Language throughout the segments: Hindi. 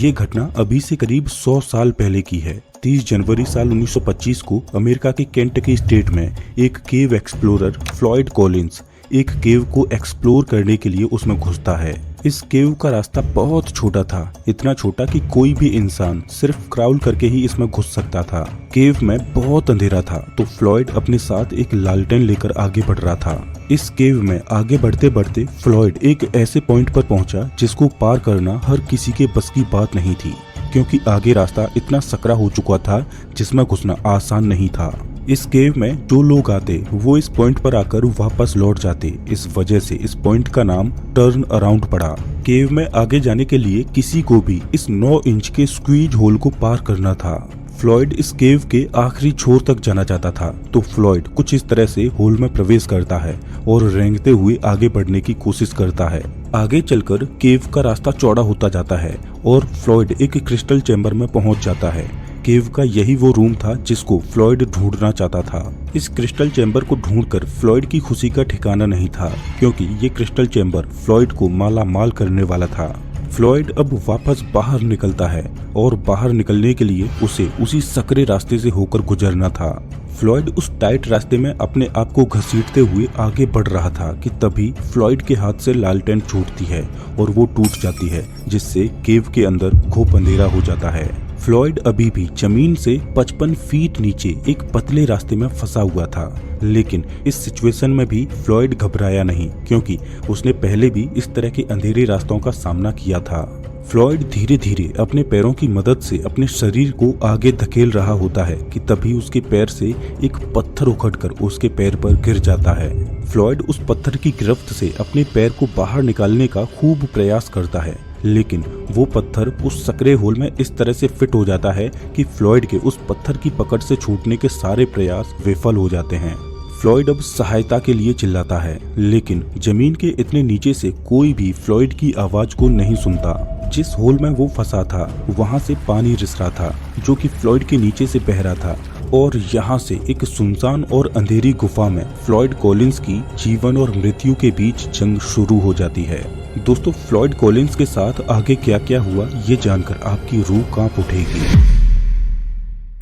ये घटना अभी से करीब 100 साल पहले की है। 30 जनवरी साल 1925 को अमेरिका के केंटकी स्टेट में एक केव एक्सप्लोरर फ्लॉयड कॉलिंस एक केव को एक्सप्लोर करने के लिए उसमें घुसता है। इस केव का रास्ता बहुत छोटा था, इतना छोटा कि कोई भी इंसान सिर्फ क्राउल करके ही इसमें घुस सकता था। केव में बहुत अंधेरा था, तो फ्लॉयड अपने साथ एक लालटेन लेकर आगे बढ़ रहा था। इस केव में आगे बढ़ते बढ़ते फ्लॉयड एक ऐसे पॉइंट पर पहुंचा जिसको पार करना हर किसी के बस की बात नहीं थी, क्योंकि आगे रास्ता इतना सकरा हो चुका था जिसमें घुसना आसान नहीं था। इस केव में जो लोग आते वो इस पॉइंट पर आकर वापस लौट जाते। इस वजह से इस पॉइंट का नाम टर्न अराउंड पड़ा। केव में आगे जाने के लिए किसी को भी इस 9 इंच के स्क्वीज होल को पार करना था। फ्लॉयड इस केव के आखिरी छोर तक जाना चाहता था, तो फ्लॉयड कुछ इस तरह से होल में प्रवेश करता है और रेंगते हुए आगे बढ़ने की कोशिश करता है। आगे चलकर केव का रास्ता चौड़ा होता जाता है और फ्लॉयड एक क्रिस्टल चैम्बर में पहुंच जाता है। केव का यही वो रूम था जिसको फ्लॉयड ढूंढना चाहता था। इस क्रिस्टल चैम्बर को ढूंढकर फ्लॉयड की खुशी का ठिकाना नहीं था, क्योंकि ये क्रिस्टल चैम्बर फ्लॉयड को माला माल करने वाला था। फ्लॉयड अब वापस बाहर निकलता है और बाहर निकलने के लिए उसे उसी सकरे रास्ते से होकर गुजरना था। फ्लॉयड उस टाइट रास्ते में अपने आप को घसीटते हुए आगे बढ़ रहा था कि तभी फ्लॉयड के हाथ से लालटेन छूटती है और वो टूट जाती है, जिससे केव के अंदर घोप अंधेरा हो जाता है। फ्लॉयड अभी भी जमीन से 55 फीट नीचे एक पतले रास्ते में फंसा हुआ था, लेकिन इस सिचुएशन में भी फ्लॉयड घबराया नहीं, क्योंकि उसने पहले भी इस तरह के अंधेरे रास्तों का सामना किया था। फ्लॉयड धीरे धीरे अपने पैरों की मदद से अपने शरीर को आगे धकेल रहा होता है कि तभी उसके पैर से एक पत्थर उखड़कर उसके पैर पर गिर जाता है। फ्लॉयड उस पत्थर की गिरफ्त से अपने पैर को बाहर निकालने का खूब प्रयास करता है, लेकिन वो पत्थर उस सकरे होल में इस तरह से फिट हो जाता है कि फ्लॉयड के उस पत्थर की पकड़ से छूटने के सारे प्रयास विफल हो जाते हैं। फ्लॉयड अब सहायता के लिए चिल्लाता है, लेकिन जमीन के इतने नीचे से कोई भी फ्लॉयड की आवाज को नहीं सुनता। जिस होल में वो फंसा था वहां से पानी रिस रहा था, जो कि फ्लॉयड के नीचे से बह रहा था, और यहाँ से एक सुनसान और अंधेरी गुफा में फ्लॉयड कॉलिंस की जीवन और मृत्यु के बीच जंग शुरू हो जाती है। दोस्तों, फ्लॉयड कॉलिंस के साथ आगे क्या क्या हुआ ये जानकर आपकी रूह कांप उठेगी।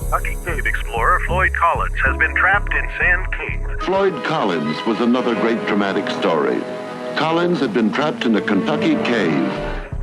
Kentucky cave explorer Floyd Collins has been trapped in Sand Cave. Floyd Collins was another great dramatic story. Collins had been trapped in a Kentucky cave.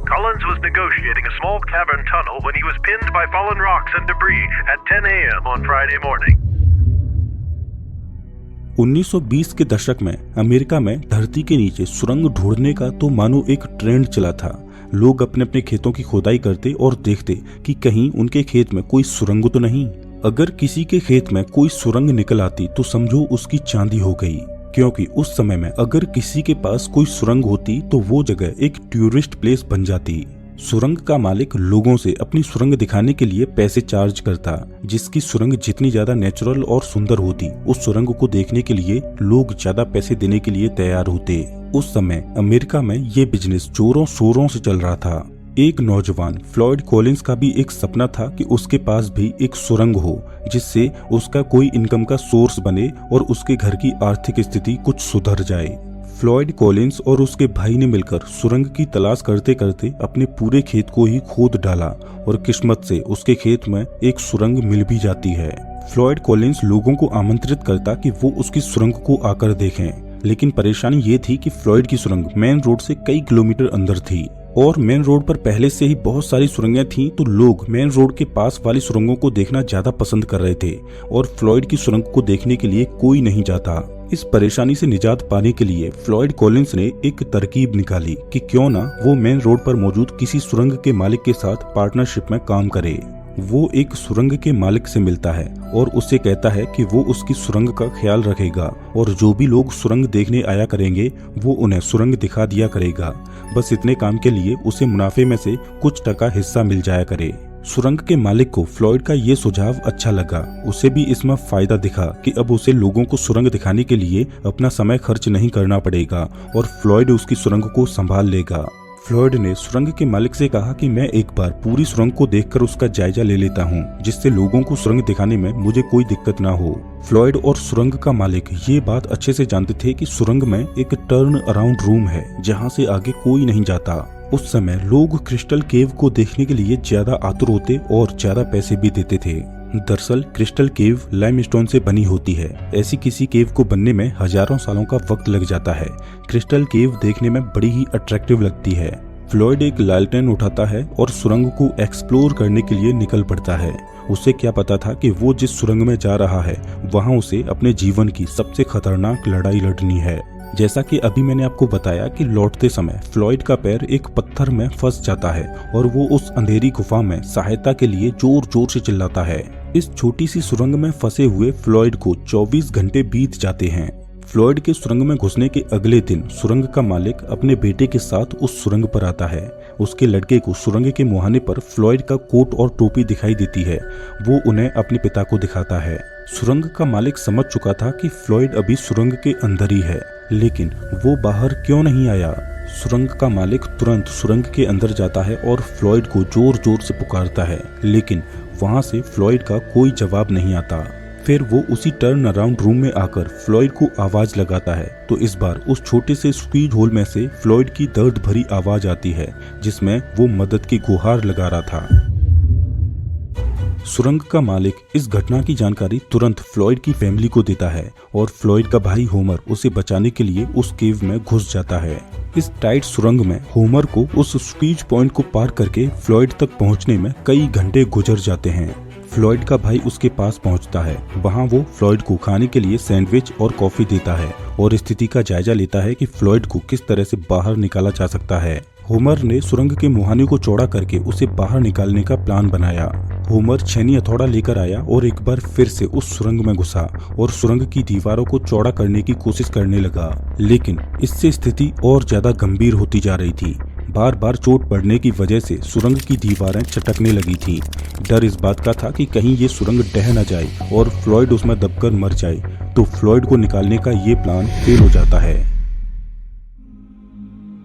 Collins was negotiating a small cavern tunnel when he was pinned by fallen rocks and debris at 10 a.m. on Friday morning. 1920 के दशक में अमेरिका में धरती के नीचे सुरंग ढूंढने का तो मानो एक ट्रेंड चला था। लोग अपने अपने खेतों की खुदाई करते और देखते कि कहीं उनके खेत में कोई सुरंग तो नहीं। अगर किसी के खेत में कोई सुरंग निकल आती तो समझो उसकी चांदी हो गई, क्योंकि उस समय में अगर किसी के पास कोई सुरंग होती तो वो जगह एक टूरिस्ट प्लेस बन जाती। सुरंग का मालिक लोगों से अपनी सुरंग दिखाने के लिए पैसे चार्ज करता। जिसकी सुरंग जितनी ज्यादा नेचुरल और सुंदर होती, उस सुरंग को देखने के लिए लोग ज्यादा पैसे देने के लिए तैयार होते। उस समय अमेरिका में ये बिजनेस जोरों शोरों से चल रहा था। एक नौजवान फ्लॉयड कॉलिंस का भी एक सपना था कि उसके पास भी एक सुरंग हो, जिससे उसका कोई इनकम का सोर्स बने और उसके घर की आर्थिक स्थिति कुछ सुधर जाए। फ्लॉयड कॉलिंस और उसके भाई ने मिलकर सुरंग की तलाश करते करते अपने पूरे खेत को ही खोद डाला और किस्मत से उसके खेत में एक सुरंग मिल भी जाती है। फ्लॉयड कॉलिंस लोगों को आमंत्रित करता कि वो उसकी सुरंग को आकर देखें, लेकिन परेशानी ये थी कि फ्लॉयड की सुरंग मेन रोड से कई किलोमीटर अंदर थी और मेन रोड पर पहले से ही बहुत सारी सुरंगें थीं, तो लोग मेन रोड के पास वाली सुरंगों को देखना ज्यादा पसंद कर रहे थे और फ्लॉयड की सुरंग को देखने के लिए कोई नहीं जाता। इस परेशानी से निजात पाने के लिए फ्लॉयड कॉलिंस ने एक तरकीब निकाली कि क्यों ना वो मेन रोड पर मौजूद किसी सुरंग के मालिक के साथ पार्टनरशिप में काम करे। वो एक सुरंग के मालिक से मिलता है और उससे कहता है कि वो उसकी सुरंग का ख्याल रखेगा और जो भी लोग सुरंग देखने आया करेंगे वो उन्हें सुरंग दिखा दिया करेगा। बस इतने काम के लिए उसे मुनाफे में से कुछ टका हिस्सा मिल जाया करे। सुरंग के मालिक को फ्लॉयड का ये सुझाव अच्छा लगा। उसे भी इसमें फायदा दिखा कि अब उसे लोगों को सुरंग दिखाने के लिए अपना समय खर्च नहीं करना पड़ेगा और फ्लॉयड उसकी सुरंग को संभाल लेगा। फ्लॉयड ने सुरंग के मालिक से कहा कि मैं एक बार पूरी सुरंग को देखकर उसका जायजा ले लेता हूँ, जिससे लोगों को सुरंग दिखाने में मुझे कोई दिक्कत ना हो। फ्लॉयड और सुरंग का मालिक ये बात अच्छे से जानते थे कि सुरंग में एक टर्न अराउंड रूम है जहाँ से आगे कोई नहीं जाता उस समय लोग क्रिस्टल केव को देखने के लिए ज्यादा आतुर होते और ज्यादा पैसे भी देते थे। दरअसल क्रिस्टल केव लाइमस्टोन से बनी होती है। ऐसी किसी केव को बनने में हजारों सालों का वक्त लग जाता है। क्रिस्टल केव देखने में बड़ी ही अट्रैक्टिव लगती है। फ्लॉयड एक लालटेन उठाता है और सुरंग को एक्सप्लोर करने के लिए निकल पड़ता है। उसे क्या पता था कि वो जिस सुरंग में जा रहा है वहाँ उसे अपने जीवन की सबसे खतरनाक लड़ाई लड़नी है। जैसा कि अभी मैंने आपको बताया कि लौटते समय फ्लॉयड का पैर एक पत्थर में फंस जाता है और वो उस अंधेरी गुफा में सहायता के लिए जोर जोर से चिल्लाता है। इस छोटी सी सुरंग में फंसे हुए फ्लॉयड को 24 घंटे बीत जाते हैं। फ्लॉयड के सुरंग में घुसने के अगले दिन सुरंग का मालिक अपने बेटे के साथ उस सुरंग पर आता है। उसके लड़के को सुरंग के मुहाने पर फ्लॉयड का कोट और टोपी दिखाई देती है। वो उन्हें अपने पिता को दिखाता है। सुरंग का मालिक समझ चुका था कि फ्लॉयड अभी सुरंग के अंदर ही है, लेकिन वो बाहर क्यों नहीं आया। सुरंग का मालिक तुरंत सुरंग के अंदर जाता है और फ्लॉयड को जोर जोर से पुकारता है, लेकिन वहां से फ्लॉयड का कोई जवाब नहीं आता। फिर वो उसी टर्न अराउंड रूम में आकर फ्लॉयड को आवाज लगाता है, तो इस बार उस छोटे से स्क्वीज होल में से फ्लॉयड की दर्द भरी आवाज आती है, जिसमें वो मदद की गुहार लगा रहा था। सुरंग का मालिक इस घटना की जानकारी तुरंत फ्लॉयड की फैमिली को देता है और फ्लॉयड का भाई होमर उसे बचाने के लिए उस केव में घुस जाता है। इस टाइट सुरंग में होमर को उस स्क्वीज पॉइंट को पार करके फ्लॉयड तक पहुंचने में कई घंटे गुजर जाते हैं। फ्लॉयड का भाई उसके पास पहुंचता है। वहां वो फ्लॉयड को खाने के लिए सैंडविच और कॉफी देता है और स्थिति का जायजा लेता है कि फ्लॉयड को किस तरह से बाहर निकाला जा सकता है। होमर ने सुरंग के मुहाने को चौड़ा करके उसे बाहर निकालने का प्लान बनाया। होमर छेनी हथौड़ा लेकर आया और एक बार फिर से उस सुरंग में घुसा और सुरंग की दीवारों को चौड़ा करने की कोशिश करने लगा, लेकिन इससे स्थिति और ज्यादा गंभीर होती जा रही थी। बार बार चोट पड़ने की वजह से सुरंग की दीवारें चटकने लगी थी। डर इस बात का था कि कहीं ये सुरंग ढह न जाए और फ्लॉयड उसमें दबकर मर जाए, तो फ्लॉयड को निकालने का ये प्लान फेल हो जाता है।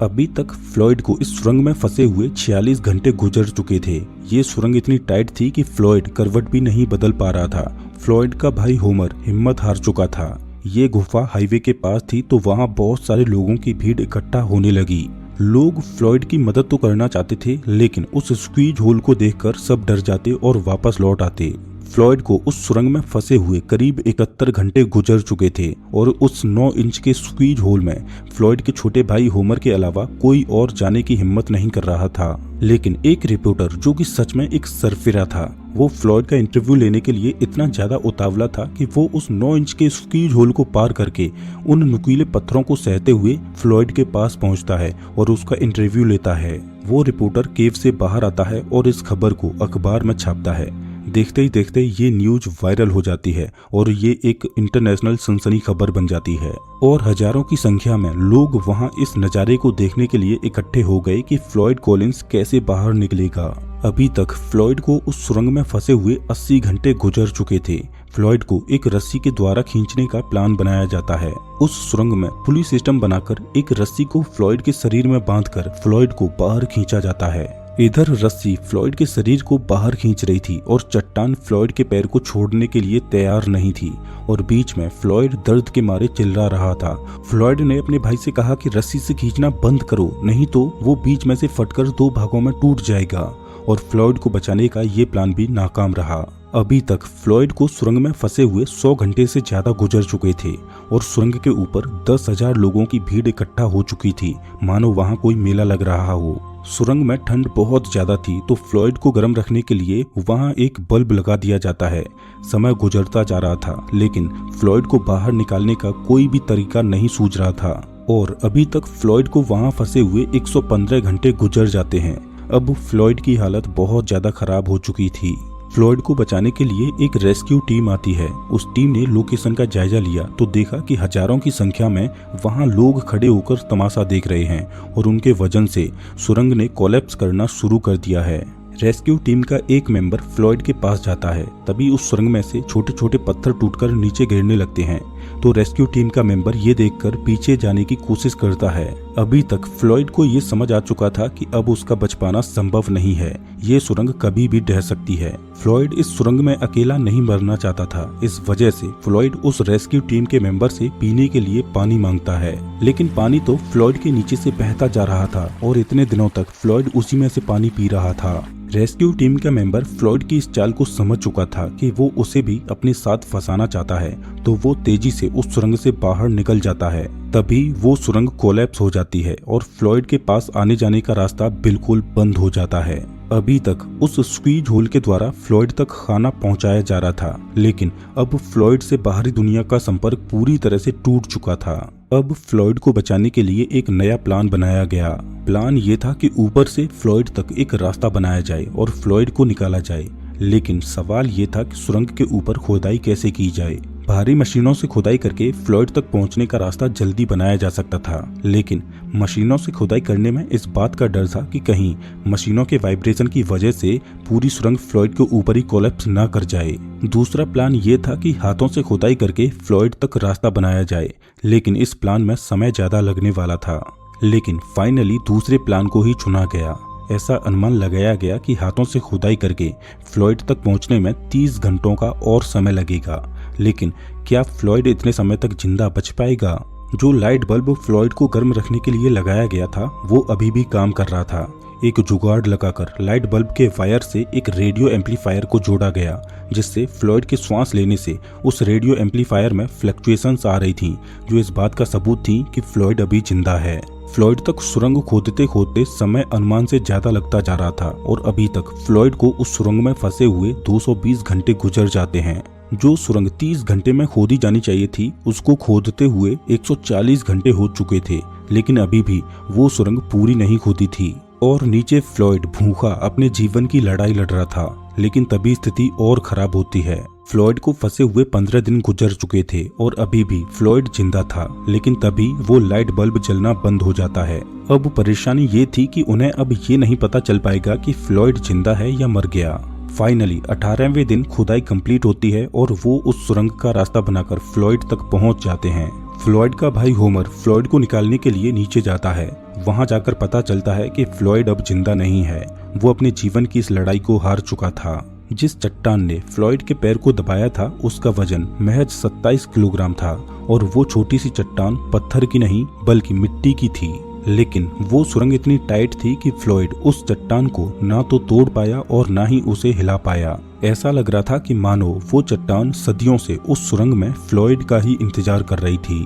अभी तक फ्लॉयड को इस सुरंग में फंसे हुए 46 घंटे गुजर चुके थे। ये सुरंग इतनी टाइट थी कि फ्लॉयड करवट भी नहीं बदल पा रहा था। फ्लॉयड का भाई होमर हिम्मत हार चुका था। ये गुफा हाईवे के पास थी, तो वहाँ बहुत सारे लोगों की भीड़ इकट्ठा होने लगी। लोग फ्लॉयड की मदद तो करना चाहते थे, लेकिन उस स्क्वीज होल को देखकर सब डर जाते और वापस लौट आते। फ्लॉयड को उस सुरंग में फंसे हुए करीब 71 घंटे गुजर चुके थे और उस 9 इंच के स्क्वीज होल में फ्लॉयड के छोटे भाई होमर के अलावा कोई और जाने की हिम्मत नहीं कर रहा था। लेकिन एक रिपोर्टर, जो कि सच में एक सरफिरा था, वो फ्लॉयड का इंटरव्यू लेने के लिए इतना ज्यादा उतावला था कि वो उस 9 इंच के स्क्वीज होल को पार करके उन नुकीले पत्थरों को सहते हुए फ्लॉयड के पास पहुंचता है और उसका इंटरव्यू लेता है। वो रिपोर्टर केव से बाहर आता है और इस खबर को अखबार में छापता है। देखते ही देखते ये न्यूज वायरल हो जाती है और ये एक इंटरनेशनल सनसनी खबर बन जाती है और हजारों की संख्या में लोग वहां इस नज़ारे को देखने के लिए इकट्ठे हो गए कि फ्लॉयड कॉलिंस कैसे बाहर निकलेगा। अभी तक फ्लॉयड को उस सुरंग में फंसे हुए 80 घंटे गुजर चुके थे। फ्लॉयड को एक रस्सी के द्वारा खींचने का प्लान बनाया जाता है। उस सुरंग में पुली सिस्टम बनाकर एक रस्सी को फ्लॉयड के शरीर में बांधकर फ्लॉयड को बाहर खींचा जाता है। इधर रस्सी फ्लॉयड के शरीर को बाहर खींच रही थी और चट्टान फ्लॉयड के पैर को छोड़ने के लिए तैयार नहीं थी और बीच में फ्लॉयड दर्द के मारे चिल्ला रहा था। फ्लॉयड ने अपने भाई से कहा कि रस्सी से खींचना बंद करो, नहीं तो वो बीच में से फटकर 2 भागों में टूट जाएगा, और फ्लॉयड को बचाने का ये प्लान भी नाकाम रहा। अभी तक फ्लॉयड को सुरंग में फंसे हुए 100 घंटे से ज्यादा गुजर चुके थे और सुरंग के ऊपर 10,000 लोगों की भीड़ इकट्ठा हो चुकी थी, मानो वहां कोई मेला लग रहा हो। सुरंग में ठंड बहुत ज्यादा थी, तो फ्लॉयड को गर्म रखने के लिए वहां एक बल्ब लगा दिया जाता है। समय गुजरता जा रहा था, लेकिन फ्लॉयड को बाहर निकालने का कोई भी तरीका नहीं सूझ रहा था और अभी तक फ्लॉयड को वहां फंसे हुए 115 घंटे गुजर जाते हैं। अब फ्लॉयड की हालत बहुत ज्यादा खराब हो चुकी थी। फ्लॉयड को बचाने के लिए एक रेस्क्यू टीम आती है। उस टीम ने लोकेशन का जायजा लिया तो देखा कि हजारों की संख्या में वहां लोग खड़े होकर तमाशा देख रहे हैं और उनके वजन से सुरंग ने कोलैप्स करना शुरू कर दिया है। रेस्क्यू टीम का एक मेंबर फ्लॉयड के पास जाता है, तभी उस सुरंग में से छोटे छोटे पत्थर टूटकर नीचे गिरने लगते हैं। तो रेस्क्यू टीम का मेंबर ये देखकर पीछे जाने की कोशिश करता है। अभी तक फ्लॉयड को ये समझ आ चुका था कि अब उसका बच पाना संभव नहीं है, ये सुरंग कभी भी ढह सकती है। फ्लॉयड इस सुरंग में अकेला नहीं मरना चाहता था, इस वजह से फ्लॉयड उस रेस्क्यू टीम के मेंबर से पीने के लिए पानी मांगता है, लेकिन पानी तो फ्लॉयड के नीचे से बहता जा रहा था और इतने दिनों तक फ्लॉयड उसी में से पानी पी रहा था। रेस्क्यू टीम का मेंबर फ्लॉयड की इस चाल को समझ चुका था कि वो उसे भी अपने साथ फंसाना चाहता है, तो वो तेजी से उस सुरंग से बाहर निकल जाता है। तभी वो सुरंग कोलैप्स हो जाती है और फ्लॉयड के पास आने जाने का रास्ता बिल्कुल बंद हो जाता है। अभी तक उस स्क्वीज होल के द्वारा फ्लॉयड तक खाना पहुंचाया जा रहा था, लेकिन अब फ्लॉयड से बाहरी दुनिया का संपर्क पूरी तरह से टूट चुका था। अब फ्लॉयड को बचाने के लिए एक नया प्लान बनाया गया। प्लान ये था कि ऊपर से फ्लॉयड तक एक रास्ता बनाया जाए और फ्लॉयड को निकाला जाए, लेकिन सवाल ये था कि सुरंग के ऊपर खोदाई कैसे की जाए। भारी मशीनों से खुदाई करके फ्लॉयड तक पहुंचने का रास्ता जल्दी बनाया जा सकता था, लेकिन मशीनों से खुदाई करने में इस बात का डर था कि कहीं मशीनों के वाइब्रेशन की वजह से पूरी सुरंग फ्लॉयड के ऊपर ही कोलैप्स न कर जाए। दूसरा प्लान ये था कि हाथों से खुदाई करके फ्लॉयड तक रास्ता बनाया जाए, लेकिन इस प्लान में समय ज्यादा लगने वाला था। लेकिन फाइनली दूसरे प्लान को ही चुना गया। ऐसा अनुमान लगाया गया कि हाथों से खुदाई करके फ्लॉयड तक पहुंचने में 30 घंटों का और समय लगेगा, लेकिन क्या फ्लॉयड इतने समय तक जिंदा बच पाएगा? जो लाइट बल्ब फ्लॉयड को गर्म रखने के लिए लगाया गया था वो अभी भी काम कर रहा था। एक जुगाड़ लगाकर लाइट बल्ब के वायर से एक रेडियो एम्पलीफायर को जोड़ा गया, जिससे फ्लॉयड के श्वास लेने से उस रेडियो एम्पलीफायर में फ्लक्चुएशंस आ रही थी, जो इस बात का सबूत थी कि फ्लॉयड अभी जिंदा है। फ्लॉयड तक सुरंग खोदते खोदते समय अनुमान से ज्यादा लगता जा रहा था और अभी तक फ्लॉयड को उस सुरंग में फंसे हुए 220 घंटे गुजर जाते हैं। जो सुरंग 30 घंटे में खोदी जानी चाहिए थी, उसको खोदते हुए 140 घंटे हो चुके थे, लेकिन अभी भी वो सुरंग पूरी नहीं खोदी थी और नीचे फ्लॉयड भूखा अपने जीवन की लड़ाई लड़ रहा था। लेकिन तभी स्थिति और खराब होती है। फ्लॉयड को फंसे हुए 15 दिन गुजर चुके थे और अभी भी फ्लॉयड जिंदा था, लेकिन तभी वो लाइट बल्ब जलना बंद हो जाता है। अब परेशानी ये थी कि उन्हें अब ये नहीं पता चल पाएगा कि फ्लॉयड जिंदा है या मर गया। फाइनली 18वें दिन खुदाई कंप्लीट होती है और वो उस सुरंग का रास्ता बनाकर फ्लॉयड तक पहुंच जाते हैं। फ्लॉयड का भाई होमर फ्लॉयड को निकालने के लिए नीचे जाता है। वहां जाकर पता चलता है कि फ्लॉयड अब जिंदा नहीं है, वो अपने जीवन की इस लड़ाई को हार चुका था। जिस चट्टान ने फ्लॉयड के पैर को दबाया था उसका वजन महज 27 किलोग्राम था और वो छोटी सी चट्टान पत्थर की नहीं बल्कि मिट्टी की थी। लेकिन वो सुरंग इतनी टाइट थी कि फ्लॉयड उस चट्टान को ना तो तोड़ पाया और ना ही उसे हिला पाया। ऐसा लग रहा था कि मानो वो चट्टान सदियों से उस सुरंग में फ्लॉयड का ही इंतजार कर रही थी।